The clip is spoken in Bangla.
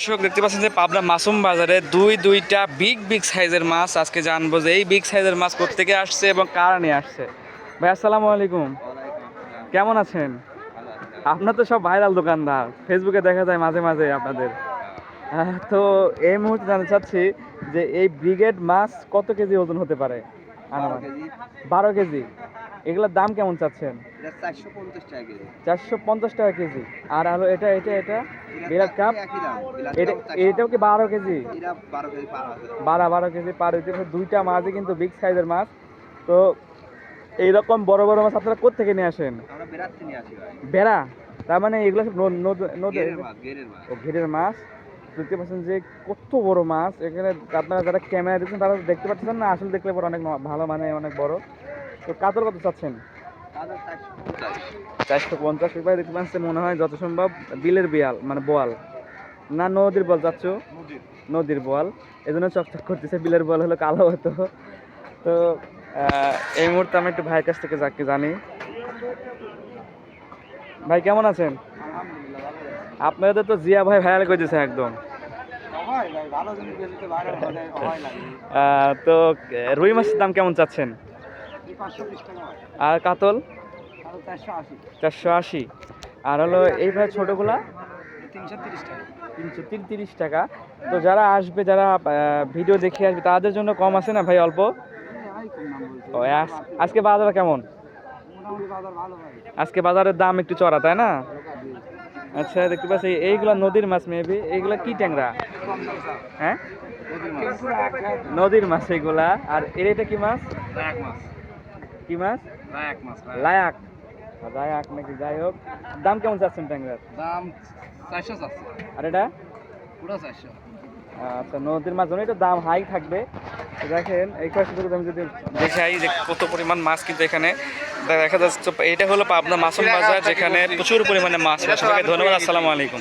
দর্শক দেখতে পাচ্ছেন যে পাবনা মাসুম বাজারে দুইটা বিগ সাইজের মাছ আজকে জানবো যে এই বিগ সাইজের মাছ কোত্থেকে আসছে এবং কারা নিয়ে আসছে। ভাই আসসালামু আলাইকুম, কেমন আছেন? আপনার তো সব ভাইরাল দোকানদার, ফেসবুকে দেখা যায় মাঝে মাঝে আপনাদের। তো এই মুহূর্তে জানতে চাচ্ছি যে এই ব্রিগেড মাছ কত কেজি ওজন হতে পারে? আনুমানিক 12 কেজি। এগুলোর দাম কেমন চাচ্ছেন? 450 টাকা কেজি। আর হলো এটা এটা এটা বিরাট কাপ, এটা এটাও কি 12 কেজি? 12 কেজি পার হইতে দুইটা মাছই কিন্তু বিগ সাইজের মাছ। তো এইরকম বড় বড় মাছ আপনারা কোত্থেকে নিয়ে আসেন? বেড়া, তার মানে এগুলো সব ঘেরের মাছ। দেখতে পাচ্ছেন যে কত বড় মাছ এখানে। আপনারা যারা ক্যামেরা দেখছেন তারা দেখতে পাচ্ছেন না, আসলে দেখলে পরে অনেক ভালো, মানে অনেক বড়। তো কাতল কত চাচ্ছেন? 450 রুপায়। দেখতে পাচ্ছেন মনে হয় যত সম্ভব বিলের বিয়াল, মানে বোয়াল না নদীর বল যাচ্ছ, নদীর বোয়াল, এই জন্য চকচক করতেছে। বিলের বল হলো কালো হতো। তো এই মুহূর্তে আমি একটু ভাইয়ের কাছ থেকে যাকে জানি। ভাই কেমন আছেন? আপনাদের তো জিয়া ভাই ভাইরাল করে দিয়েছে একদম। তো রুই মাছের দাম কেমন চাচ্ছেন? আর কাতল? 480। আর হলো এই ভাই ছোটগুলা 330 টাকা। তো যারা আসবে, যারা ভিডিও দেখে আসবে তাদের জন্য কম আছে না ভাই? অল্প। ও, আজকে বাজার কেমন? আজকে বাজারের দাম একটু চড়া, তাই না? আচ্ছা, দেখতে পাচ্ছি এইগুলা নদীর মাছ, মেবি এইগুলা কি ট্যাংরা? হ্যাঁ, নদীর মাছ এইগুলা। আর এটা কি মাছ? কি মাছ? লায়াক। লায়াক নাকি, যাই হোক। দাম কেমন চাচ্ছেন ট্যাংরার? দাম 400 আছে। আর এটা পুরো 400। আচ্ছা, নদীর মাছ জন্য এটা দাম হাই থাকবে। দেখেন এই পাশে আমি যদি দেখাই যে কত পরিমাণ মাছ কিন্তু এখানে দেখা যাচ্ছে। এটা হলো পাবনা মাসুম বাজার, যেখানে প্রচুর পরিমাণে মাছ। সবাইকে ধন্যবাদ, আসসালামু আলাইকুম।